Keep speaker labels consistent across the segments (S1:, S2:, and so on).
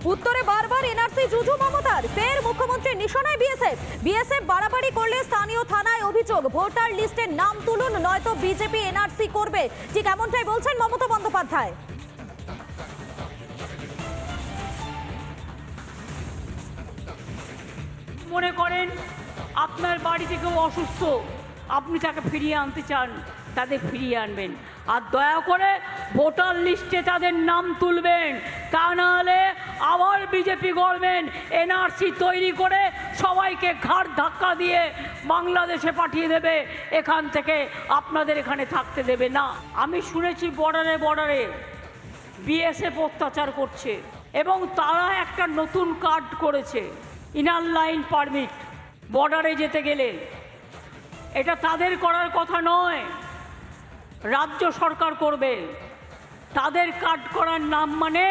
S1: উত্তরে বারবার এনআরসি জুজু মমতার, ফের মুখ্যমন্ত্রীর নিশানায় বিএসএফ বাড়াবাড়ি করলে স্থানীয় থানায় অভিযোগ, ভোটার লিস্টে নাম তুলুন নয়তো বিজেপি এনআরসি করবে। ঠিক এমনটাই বলছেন মমতা বন্দ্যোপাধ্যায়।
S2: মনে করেন আপনার বাড়িতে কেউ অসুস্থ, আপনি তাকে ফিরিয়ে আনতে চান, তাদের ফিরিয়ে আনবেন, আর দয়া করে ভোটার লিস্টে তাদের নাম তুলবেন। তা নাহলে আবার বিজেপি গভর্নমেন্ট এনআরসি তৈরি করে সবাইকে ঘাড় ধাক্কা দিয়ে বাংলাদেশে পাঠিয়ে দেবে, এখান থেকে আপনাদের এখানে থাকতে দেবে না। আমি শুনেছি বর্ডারে বিএসএফ অত্যাচার করছে এবং তারা একটা নতুন কার্ড করেছে, ইনার লাইন পারমিট। বর্ডারে যেতে গেলে এটা তাদের করার কথা নয়, রাজ্য সরকার করবে। তাদের কার্ড করার নাম মানে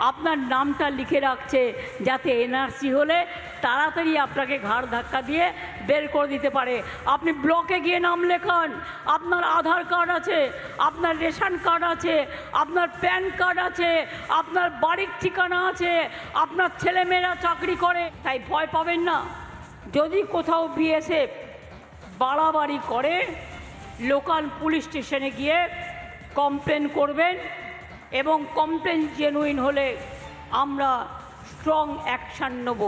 S2: আপনার নামটা লিখে রাখছে, যাতে এনআরসি হলে তাড়াতাড়ি আপনাকে ঘাড় ধাক্কা দিয়ে বের করে দিতে পারে। আপনি ব্লকে গিয়ে নাম লেখান, আপনার আধার কার্ড আছে, আপনার রেশন কার্ড আছে, আপনার প্যান কার্ড আছে, আপনার বাড়ির ঠিকানা আছে, আপনার ছেলেমেয়েরা চাকরি করে, তাই ভয় পাবেন না। যদি কোথাও বিএসএফ বাড়াবাড়ি করে লোকাল পুলিশ স্টেশনে গিয়ে কমপ্লেন করবেন, এবং কমপ্লেন জেনুইন হলে আমরা স্ট্রং অ্যাকশান নেব।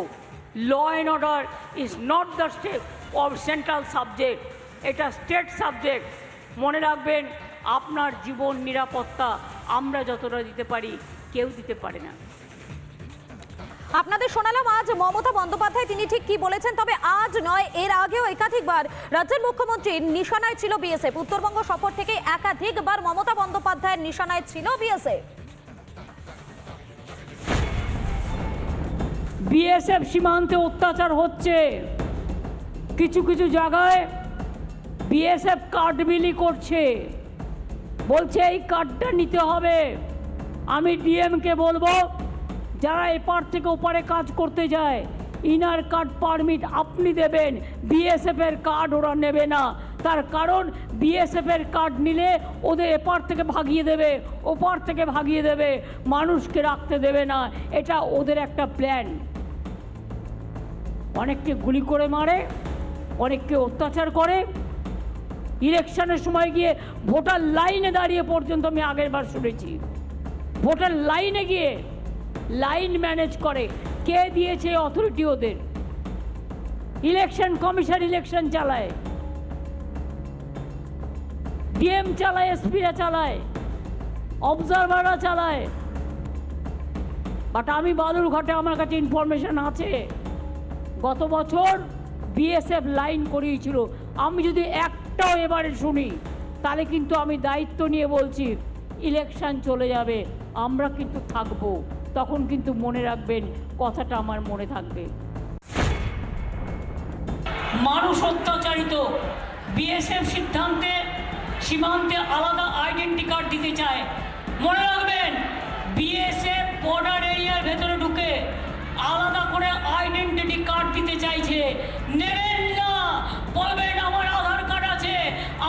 S2: Law and order is not the state of central subject, এটা স্টেট সাবজেক্ট। মনে রাখবেন, আপনার জীবন নিরাপত্তা আমরা যতটা দিতে পারি কেউ দিতে পারে না।
S1: আপনাদের শোনালাম আজ মমতা বন্দ্যোপাধ্যায় তিনি ঠিক কি বলেছেন, তবে আজ নয় এর আগেও একাধিকবার রাজ্যের মুখ্যমন্ত্রীর নিশানায় ছিল বিএসএফ। উত্তরবঙ্গ সফর থেকে একাধিকবার মমতা বন্দ্যোপাধ্যায়ের নিশানায় ছিল বিএসএফ।
S2: বিএসএফ সীমান্তে অত্যাচার হচ্ছে, কিছু কিছু জায়গায় বিএসএফ কার্ড বিলি করছে, বলছে এই কার্ডটা নিতে হবে। আমি ডিএমকে বলবো, যারা এপার থেকে ওপারে কাজ করতে যায় ইনার কার্ড পারমিট আপনি দেবেন, বিএসএফের কার্ড ওরা নেবে না। তার কারণ বিএসএফের কার্ড নিলে ওদের এপার থেকে ভাগিয়ে দেবে, ওপার থেকে ভাগিয়ে দেবে, মানুষকে রাখতে দেবে না। এটা ওদের একটা প্ল্যান। অনেককে গুলি করে মারে, অনেককে অত্যাচার করে। ইলেকশনের সময় গিয়ে ভোটার লাইনে দাঁড়িয়ে পর্যন্ত আমি আগের বার শুনেছি, ভোটার লাইনে গিয়ে লাইন ম্যানেজ করে। কে দিয়েছে অথরিটি ওদের? ইলেকশন কমিশন ইলেকশন চালায়, ডিএম চালায়, এসপিরা চালায়, অবজারভাররা চালায়। বাট আমি বালুরঘাটে, আমার কাছে ইনফরমেশন আছে, গত বছর বিএসএফ লাইন করিয়েছিল। আমি যদি একটাও এবারে শুনি, তাহলে কিন্তু আমি দায়িত্ব নিয়ে বলছি, ইলেকশন চলে যাবে, আমরা কিন্তু থাকবো। তখন কিন্তু মনে রাখবেন, কথাটা আমার মনে থাকবে। মানুষ অত্যাচারিত, বিএসএফ সিদ্ধান্তে সীমান্তে আলাদা আইডেন্টি কার্ড দিতে চায়। মনে রাখবেন, বিএসএফ বর্ডার এরিয়ার ভেতরে ঢুকে আলাদা করে আইডেন্টিটি কার্ড দিতে চাইছে। নেবেন না, বলবেন আমার আধার কার্ড আছে,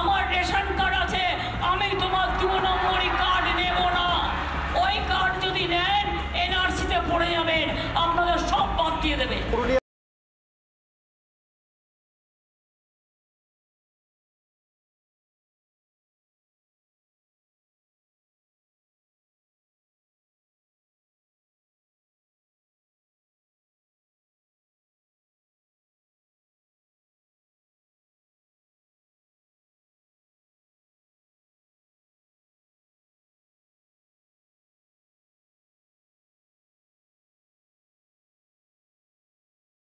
S2: আমার রেশন কার্ড আছে, আমি তোমার 2 নম্বরই কার্ড নেব না। ওই কার্ড যদি নেন এনআরসিতে পড়ে যাবেন, আপনাদের সব বাদ দিয়ে দেবে।